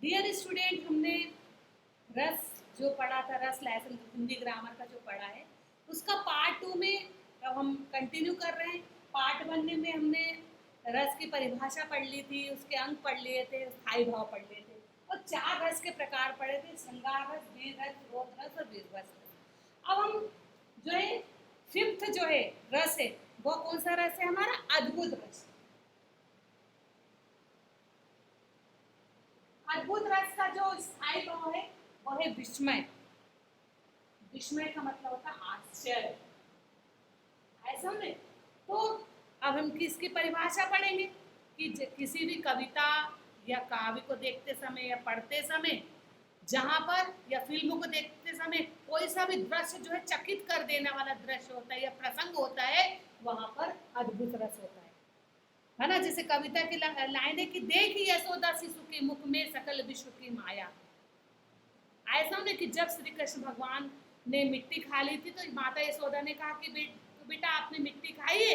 Dear student, हमने रस जो पढ़ा था, रस लेसन हिंदी ग्रामर का जो पढ़ा है, उसका पार्ट 2 में अब हम कंटिन्यू कर रहे हैं। पार्ट 1 में हमने रस की परिभाषा पढ़ ली थी, उसके अंक पढ़ लिए थे, स्थायी भाव पढ़ लिए थे और 4 रस के प्रकार पढ़े थे: श्रृंगार रस, वीर रस, क्रोध रस और वीर रस। अब हम जो है 5th जो है रस है, वो कौन सा रस है? हमारा अद्भुत रस। अद्भुत रस का जो स्थायी भाव है वो है विस्मय। विस्मय का मतलब होता है आश्चर्य। ऐसा में तो अब हम किसकी परिभाषा पढ़ेंगे कि किसी भी कविता या काव्य को देखते समय या पढ़ते समय, जहां पर या फिल्म को देखते समय कोई सा भी दृश्य जो है चकित कर देने वाला दृश्य होता है या प्रसंग होता है, वहां पर अद्भुत रस होता है ना। जैसे कविता की लाइन है कि देखी यशोदा शिशु के मुख में सकल विश्व की माया। ऐसा में कि जब श्री कृष्ण भगवान ने मिट्टी खा ली थी तो माता यशोदा ने कहा कि बेटा आपने मिट्टी खाई है?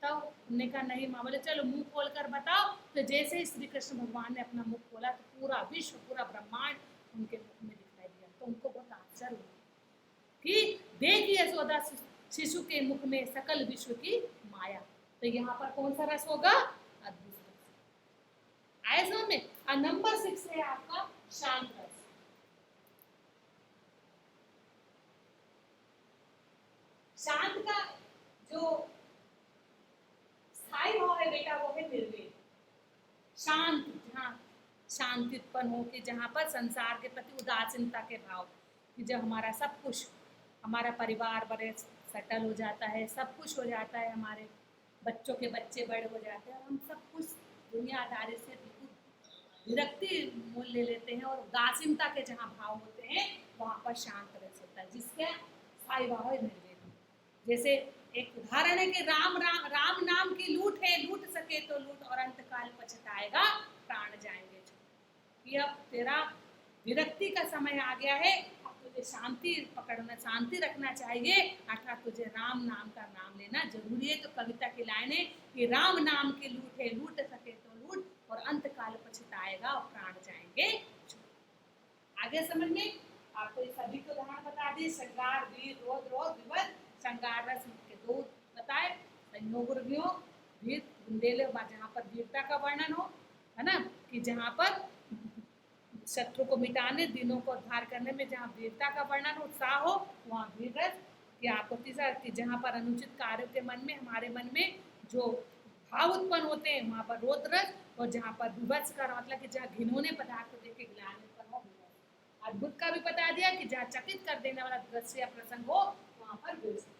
तो उन्होंने कहा नहीं माँ। बोले चलो मुंह खोल कर बताओ। तो जैसे ही श्री कृष्ण भगवान ने अपना मुंह खोला तो पूरा विश्व, पूरा ब्रह्मांड उनके मुख में दिखाई दिया। तो उनको बहुत आश्चर्य हुआ कि देखिए यशोदा शिशु के मुख में सकल विश्व की माया। तो यहाँ पर कौन सा रस होगा? अद्भुत रस। ऐसा में नंबर 6 है आपका शांत रस। शांत का जो स्थायी भाव है बेटा वो है निर्वेद। शांत, जहाँ शांति उत्पन्न हो कि जहाँ पर संसार के प्रति उदासीनता के भाव, कि जब हमारा सब कुछ, हमारा परिवार बड़े सेटल हो जाता है, सब कुछ हो जाता है, हमारे बच्चों के बच्चे बड़े हो जाते हैं, हम सब कुछ दुनियादारी से बिल्कुल विरक्ति मोल ले लेते हैं और उदासीनता के जहाँ भाव होते हैं वहाँ पर शांत रस होता है, जिसके स्थायी भाव है निर्वेद। जैसे एक उदाहरण है कि राम नाम की लूट है, लूट सके तो लूट और अंतकाल पछताएगा प्राण जाएंगे। कि अब तेरा विरक्ति का समय आ गया है, अब तुझे शांति पकड़ना, शांति रखना चाहिए, अर्थात तुझे राम नाम का नाम लेना जरूरी है। तो कविता की लाइन है कि राम नाम की लूट है, लूट सके तो लूट और अंतकाल पछताएगा और प्राण जाएंगे। आगे समझ में आपको सभी को उदाहरण बता दी: श्रृंगार, वीर, रोध, रोध, विवध। श्रृंगार रस के 2 बताए: वीर बुंदेले, जहाँ पर वीरता का वर्णन हो, है ना, कि जहाँ पर शत्रु को मिटाने, दिनों को उद्धार करने में जहाँ वीरता का वर्णन हो, उत्साह हो, वहाँ वीर रस। कि आपको तीसरा कि जहाँ पर अनुचित कार्यों के मन में, हमारे मन में जो भाव उत्पन्न होते हैं वहाँ पर रोध रस। और जहाँ पर विवत्स का मतलब कि जहाँ घिनौने पदार्थ को देख के ग्लानि उत्पन्न हो, अद्भुत का भी बता दिया कि जहाँ चकित कर देने वाला दृश्य या प्रसंग हो वहाँ पर अद्भुत।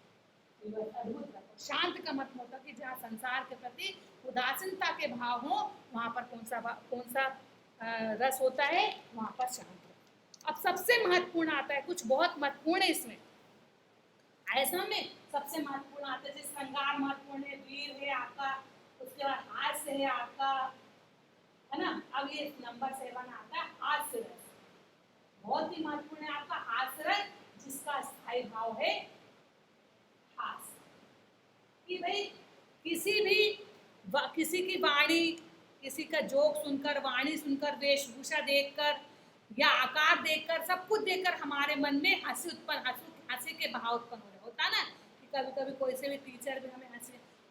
शांत का मतलब होता है कि जहाँ संसार के प्रति उदासीनता के भाव हो वहाँ पर कौन सा रस होता है? वहाँ पर शांत। अब सबसे महत्वपूर्ण आता है, कुछ बहुत महत्वपूर्ण है इसमें। ऐसा में सबसे महत्वपूर्ण आता है, जैसे श्रृंगार महत्वपूर्ण है, वीर है आपका, उसके बाद हास्य है आपका, है ना। अब ये नंबर 7 आता है हास्य रस। बहुत ही महत्वपूर्ण है आपका हास्य रस, जिसका स्थायी भाव है हास्य। कि भाई किसी की वाणी, किसी का जोक सुनकर, वाणी सुनकर, वेशभूषा देखकर या आकार देखकर, सब कुछ देखकर हमारे मन में हंसी उत्पन्न, हंसी के भाव उत्पन्न हो रहे होता ना। कि कभी कभी कोई से भी टीचर भी हमें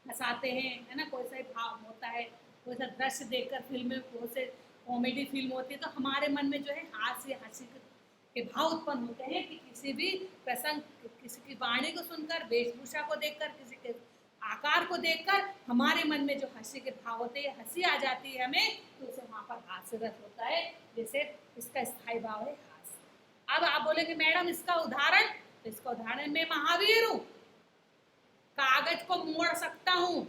हंसाते हैं, है ना, कोई सा भी भाव होता है, कोई सा दृश्य देखकर, फिल्म में बहुत से कॉमेडी फिल्म होती है तो हमारे मन में जो है हास्य, हंसी के भाव उत्पन्न होते हैं। कि किसी भी प्रसंग, किसी की वाणी को सुनकर, वेशभूषा को देखकर, किसी के आकार को देखकर हमारे मन में जो हंसी के भाव होते हैं, हंसी आ जाती है हमें, तो उसे वहां पर हास्य रस होता है। जैसे इसका स्थायी भाव है हास्य। अब आप बोलेंगे मैडम इसका उदाहरण? तो इसका उदाहरण मैं महावीर हूं, कागज को मोड़ सकता हूं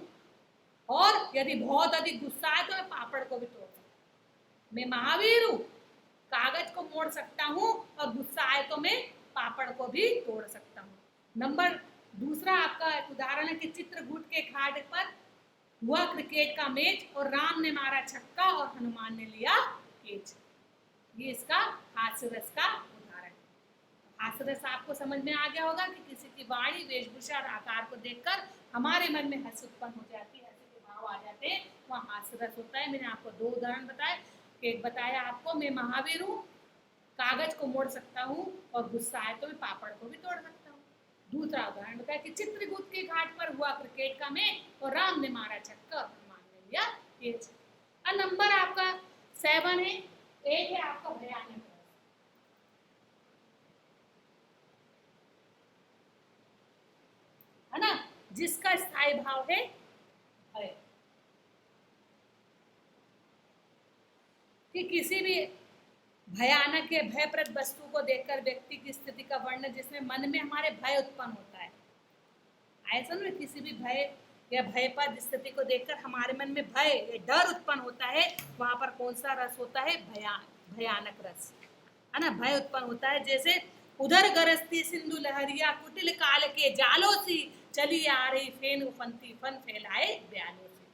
और यदि बहुत अधिक गुस्सा है तो मैं पापड़ को भी तोड़ सकता हूं। मैं महावीर हूं, कागज को मोड़ सकता हूं और गुस्सा आए तो मैं पापड़ को भी तोड़ सकता हूं। नंबर दूसरा आपका उदाहरण है कि चित्रकूट के घाट पर हुआ क्रिकेट का मैच और राम ने मारा छक्का और हनुमान ने लिया कैच। ये इसका हास्य रस का उदाहरण है। हास्य रस आपको समझ में आ गया होगा कि किसी की वाणी, वेशभूषा और आकार को देखकर हमारे मन में हंसी उत्पन्न हो जाती है, हंसी के भाव आ जाते हैं, वहाँ हास्य रस होता है। मैंने आपको 2 उदाहरण बताए, एक बताया आपको, मैं महावीर हूँ, कागज को मोड़ सकता हूँ और गुस्सा आए तो मैं पापड़ को भी तोड़ सकता हूँ। दूसरा उदाहरण बताया कि चित्रकूट के घाट पर हुआ क्रिकेट का मैच और राम ने मारा छक्का और हनुमान ने लिया कैच। और नंबर आपका 7 है, एक है आपका भयानक, है ना, जिसका स्थायी भाव है भय। कि किसी भी भयानक या भयप्रद वस्तु को देखकर व्यक्ति की स्थिति का वर्णन जिसमें मन में हमारे भय उत्पन्न होता है। ऐसा ना, किसी भी भय या भयप्रद स्थिति को देखकर हमारे मन में भय या डर उत्पन्न होता है, वहां पर कौन सा रस होता है? भयानक रस, है ना, भय उत्पन्न होता है। जैसे उधर गरजती सिंधु लहरिया कुटिल काल के जालों सी चली आ रही फेन उफनती फन फैलाए ब्यालों से।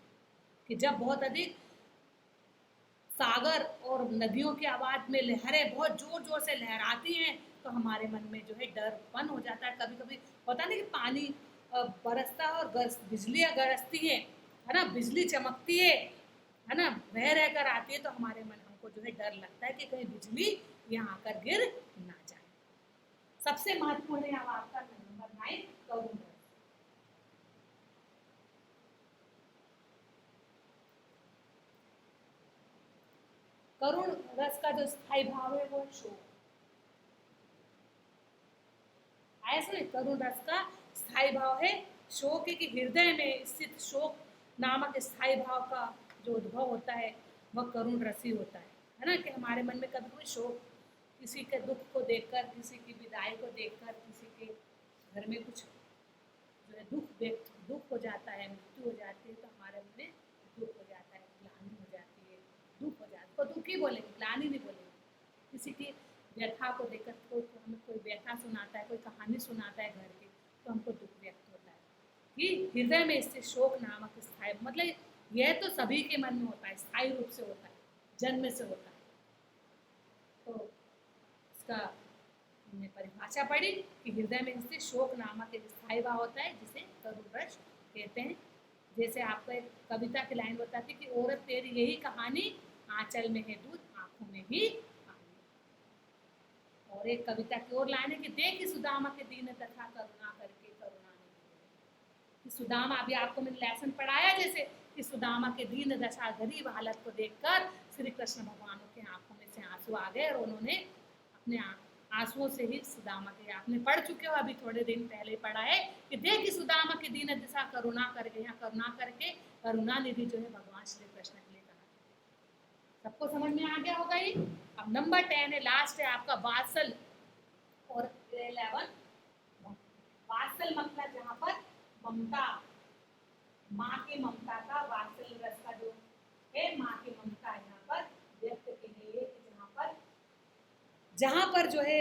कि जब बहुत अधिक सागर और नदियों की आवाज में लहरें बहुत जोर जोर से लहराती हैं तो हमारे मन में जो है डर उत्पन्न हो जाता है। कभी कभी होता नहीं कि पानी बरसता है और बिजलियां गरजती है ना, बिजली चमकती है ना, बह रहकर आती है तो हमारे मन हमको जो है डर लगता है कि कहीं बिजली यहाँ आकर गिर ना जाए। सबसे महत्वपूर्ण है अब आपका नंबर 9 करुण रस। करुण रस का जो स्थायी भाव है वो शोक। ऐसा करुण रस का स्थायी भाव है शोक, कि हृदय में स्थित शोक नामक स्थायी भाव का जो उद्भव होता है वह करुण रसी होता है ना। कि हमारे मन में कभी कोई शोक, किसी के दुख को देखकर, किसी की विदाई को देखकर, किसी के घर में कुछ जो है दुख हो जाता है, मृत्यु हो जाती है तो हमारे मन में दुख हो जाता है, ग्लानि हो जाती है, दुख हो जाता है। तो दुख ही बोलेंगे, ग्लानि नहीं बोलेंगे। किसी की व्यथा को देखकर हमें कोई व्यथा सुनाता है, कोई कहानी सुनाता है घर की, तो हमको दुख व्यक्त होता है। कि हृदय में इससे शोक नामक स्थायी, मतलब यह तो सभी के मन में होता है, स्थायी रूप से होता है, जन्म से होता है। तो इसका हमने परिभाषा पढ़ी कि हृदय में स्थित शोक नामक एक स्थायी भाव होता है जिसे करुण रस कहते हैं। जैसे आपको एक कविता की लाइन बताती कि औरत तेरी यही कहानी, आंचल में है दूध आंखों में भी पानी। और एक कविता की और लाइन है कि देख सुदामा के दीन तथा करुणा करके करुणा नहीं। कि सुदामा, अभी आपको मैंने लेसन पढ़ाया जैसे कि सुदामा के दीन दशा गरीब हालत को देखकर श्री कृष्ण भगवान के आंखों में से आंसू आ गए और उन्होंने अपने आंसुओं से ही सुदामा के, आपने पढ़ चुके हो अभी थोड़े दिन पहले पढ़ा है कि देखी सुदामा के दीन दशा करुणा कर गया, करुणा करके करुणा निधि जो है भगवान श्री कृष्ण के लिए कहा। सबको समझ में आ गया होगा ये। अब नंबर 10 है, लास्ट है आपका वात्सल और 11 वात्सल मतलब जहाँ पर ममता, माँ की ममता का, वात्सल रस का जो है माँ की ममता यहाँ पर व्यक्त की गई है। जहाँ पर जो है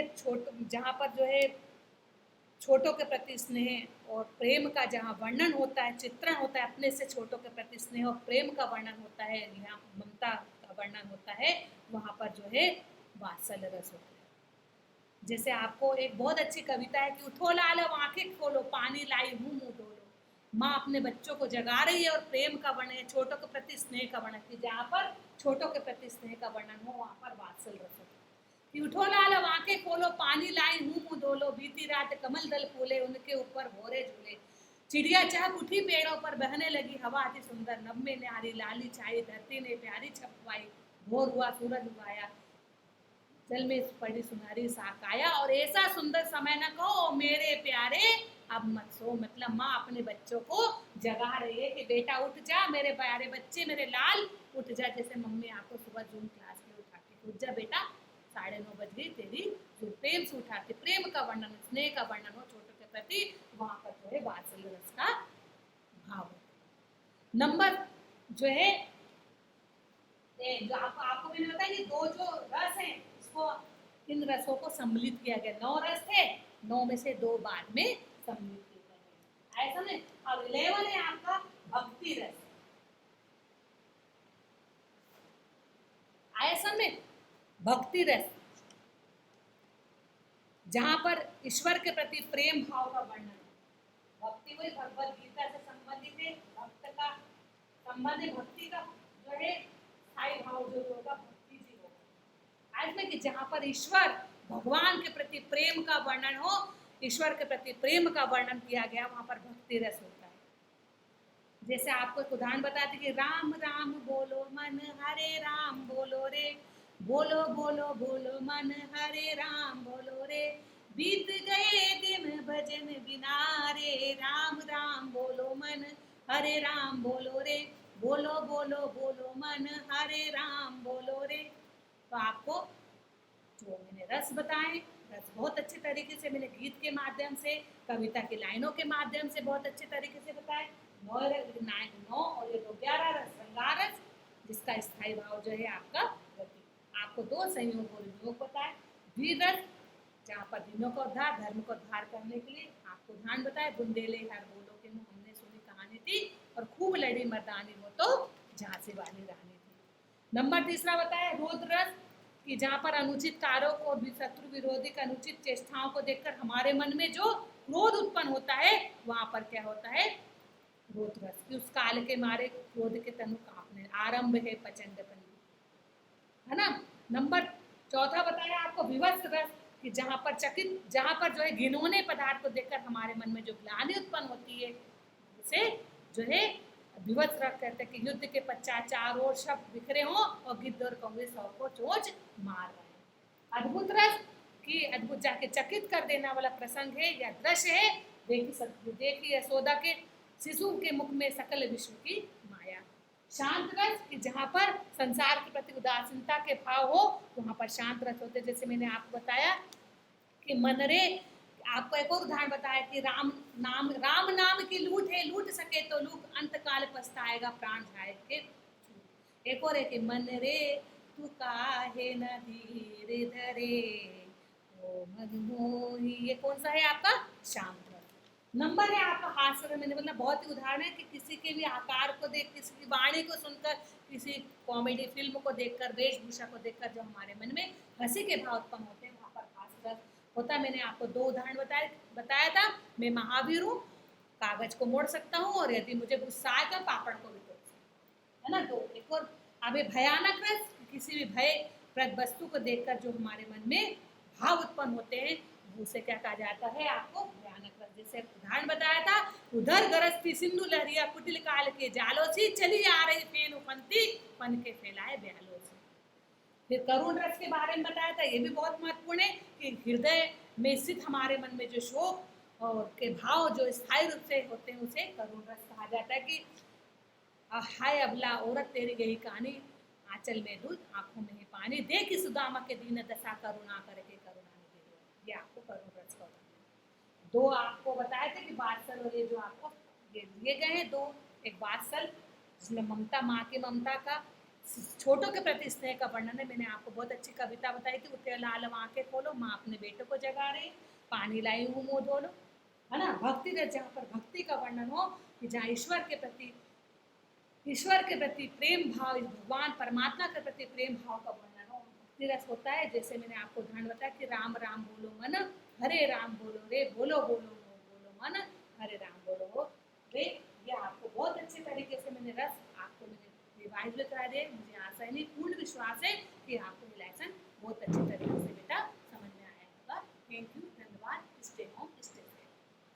छोटों के प्रति स्नेह और प्रेम का जहाँ वर्णन होता है, चित्रण होता है, अपने से छोटों के प्रति स्नेह और प्रेम का वर्णन होता है, यहाँ ममता का वर्णन होता है, वहाँ पर जो है वात्सल्य रस होता है। जैसे आपको एक बहुत अच्छी कविता है कि उठो लाल अब आंखें खोलो, पानी लाई हूँ मुँह धो लो। माँ अपने बच्चों को जगा रही है और प्रेम का वर्णन, छोटों के प्रति स्नेह का वर्णन, जहाँ पर छोटों के प्रति स्नेह का वर्णन हो वहाँ पर वात्सल्य रस होता है। कि उठो लाल अब आंखें खोलो, पानी लाई हूँ मुँह धो लो, बीती रात कमल दल फूले, उनके ऊपर भोरे झूले, चिड़िया चहक उठी पेड़ों पर, बहने लगी हवा अति सुंदर, नभ में न्यारी लाली छाई, धरती ने प्यारी छपवाई, भोर हुआ सूरज उगाया, जल में पड़ी सुनहरी साकाया, और ऐसा सुंदर समय न कहो मेरे प्यारे अब मत सो। मतलब माँ अपने बच्चों को जगा रही है कि बेटा उठ जा, मेरे प्यारे बच्चे, मेरे लाल उठ जा। जैसे मम्मी आपको सुबह जूम क्लास में उठाती, उठ जा बेटा, 9:30 बज गई, तेरी जो प्रेम से उठाती, प्रेम का वर्णन, स्नेह का वर्णन हो छोटों के प्रति, वहां पर जो है वात्सल्य रस का भाव। नंबर जो है जो आपको मैंने बताया कि 2 जो रस हैं, इसको इन रसों को सम्मिलित किया गया। 9 रस थे, 9 में से 2 बाद में सम्मिलित किए गए। ऐसा नहीं। अब 11 है आपका भक्ति रस। ऐसा में भक्ति रस जहां पर ईश्वर के प्रति प्रेम भाव का वर्णन है। भक्ति वही भगवत गीता से संबंधित है, भक्त का संबंध है, भक्ति का जो है स्थायी भाव जो होगा भक्ति में कि जहाँ पर ईश्वर भगवान के प्रति प्रेम का वर्णन हो, ईश्वर के प्रति प्रेम का वर्णन किया गया, वहां पर भक्ति रस होता है। जैसे आपको एक उदाहरण बताते कि राम राम बोलो मन हरे राम बोलो रे, बोलो बोलो बोलो मन हरे राम बोलो रे, बीत गए दिन भजन बिना रे, राम राम बोलो मन हरे राम बोलो रे, बोलो बोलो बोलो मन हरे राम बोलो रे। तो आपको जो मैंने रस बताए, रस बहुत अच्छे तरीके से मैंने गीत के माध्यम से, कविता की लाइनों के माध्यम से बहुत अच्छे तरीके से बताए। 9 और ये 11 रस, श्रृंगार रस, जिसका स्थायी भाव जो है आपका गति। आपको 2 संयोग और वियोग बताए। वीर रस, जहाँ पर दिनों का उद्धार, धर्म को उद्धार करने के लिए आपको ध्यान बताए, बुंदेले हर बोलो के मुँह, हमने सुनी कहानी थी, और खूब लड़ी मर्दानी वो तो झांसी वाली रानी थी। नंबर 3 बताया रोध रस, कि जहाँ पर अनुचित कार्यों को, शत्रु विरोधी की अनुचित चेष्टाओं को देखकर हमारे मन में जो क्रोध उत्पन्न होता है, वहां पर क्या होता है, क्रोध रस, कि उस काल के मारे क्रोध के तनु कांपने, आरंभ है प्रचंड है ना। नंबर 4 बताया आपको विवश रस, कि जहाँ पर जो है घिनौने पदार्थ को देखकर हमारे मन में जो ग्लानि उत्पन्न होती है, उसे जो है विवश रस कहते हैं। कि युद्ध के पश्चात चारों ओर सब बिखरे हों और गिद्ध और कौवे सौ को चोंच मार रहे हैं। अद्भुत रस, कि अद्भुत जाके चकित कर देने वाला प्रसंग है या दृश्य है। देखी यशोदा के शिशु के मुख में सकल विश्व की माया। शांत रस, कि जहाँ पर संसार के प्रति उदासीनता के भाव हो, वहां पर शांत रस होते। जैसे मैंने आपको बताया कि मन रे, आपको एक और उदाहरण बताया कि राम नाम की लूट है, लूट सके तो लूट, अंत काल पछताएगा प्राण जाए के। एक और है कि मन रे तू काहे न धीरे धरे, ओ मन मोही, ये कौन सा है आपका शांत रस। नंबर है आपका हास्य रस। मैंने मतलब बहुत ही उदाहरण है कि किसी के भी आकार को देख, किसी की वाणी को सुनकर, किसी कॉमेडी फिल्म को देखकर, वेशभूषा को देखकर जो हमारे मन में हंसी के भाव उत्पन्न होते हैं, वहां पर हास्य रस होता। मैंने आपको 2 उदाहरण बताया था। मैं महावीर हूँ, कागज को मोड़ सकता हूँ, और यदि मुझे गुस्सा आए तो पापड़ को भी तोड़ सकता है ना। 2 एक और अभी भयानक रस, किसी भी भयप्रद वस्तु को देखकर जो हमारे मन में भाव उत्पन्न होते हैं, उसे क्या कहा जाता है आपको भयानक रस। जैसे उदाहरण बताया था, उधर गरजती सिंधु लहरिया, कुटिल काल के जालों सी, चली आ रही फेन उफनती, पन के फैलाए ब्यालों से। फिर करुण रस के बारे में बताया था, ये भी बहुत महत्वपूर्ण है कि हृदय में स्थित हमारे मन में जो शोक और के भाव जो स्थायी रूप से होते हैं, उसे करुण रस कहा जाता है। कि हाय अबला औरत तेरी गई कहानी, आंचल में दूध आंखों में ही पानी, देखी सुदामा के दीन दशा, करुणा करके करुणा निधि हो। ये आपको करुण रस का उदाहरण। 2 आपको बताए थे कि वात्सल, और ये जो आपको ये दिए गए हैं 2, एक वात्सल जिसमें ममता, माँ की ममता का, छोटों के प्रति स्नेह का वर्णन है। मैंने आपको बहुत अच्छी कविता बताई कि उठे लाल आंखें खोलो, माँ अपने बेटों को जगा रही, पानी लाई हूँ मुँह धो लो, है ना। भक्ति रस, जहाँ पर भक्ति का वर्णन हो, कि जहाँ ईश्वर के प्रति प्रेम भाव, भगवान परमात्मा के प्रति प्रेम भाव का वर्णन हो, भक्ति रस होता है। जैसे मैंने आपको उदाहरण बताया कि राम राम बोलो मन हरे राम बोलो रे, बोलो बोलो बोलो मन हरे राम बोलो रे। ये आपको बहुत अच्छे तरीके से मैंने रस आपको मैंने रिवाइज भी करा दिए। मुझे आशा नहीं, पूर्ण विश्वास है कि आपको ये लेसन बहुत अच्छे तरीके से